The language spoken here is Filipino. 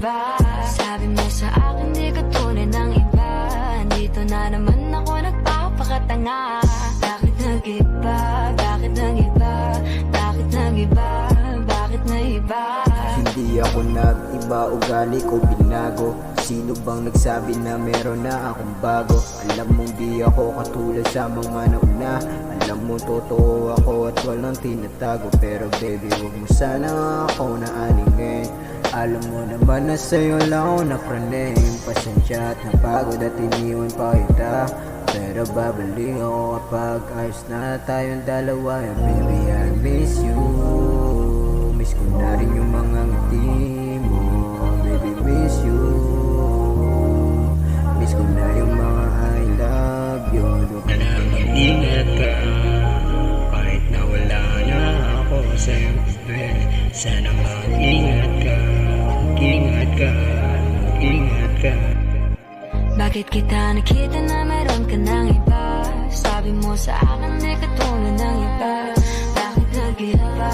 iba. Sabi mo sa akin di ka tunay ng iba. Dito na naman ako nagpapakatanga. Bakit nag-iba? Bakit nag-iba? Bakit nag-iba? Bakit nag-iba? Hindi ako nag-iba, ugali ko binago. Sino bang nagsabi na meron na akong bago? Alam mong di ako katulad sa mga nauna. Alam mo totoo ako at walang tinatago. Pero baby wag mo sana ako na aningin. Alam mo naman na sa'yo lang ako napraning. Pasensya at napagod at iniwan pa kita. Pero babalik ako kapag ayos na tayong dalawa. And baby I miss you. Miss ko na rin yung mga ngiti mo. Baby miss you. Miss ko na yung mga I love you. Ingat ka, kahit na wala na ako sa'yo. Sana mag-ingat ka, ingat ka, ingat ka. Bakit kita nakita na meron ka ng iba? Sabi mo sa akin di ka tunay ng iba. Bakit nag-iba?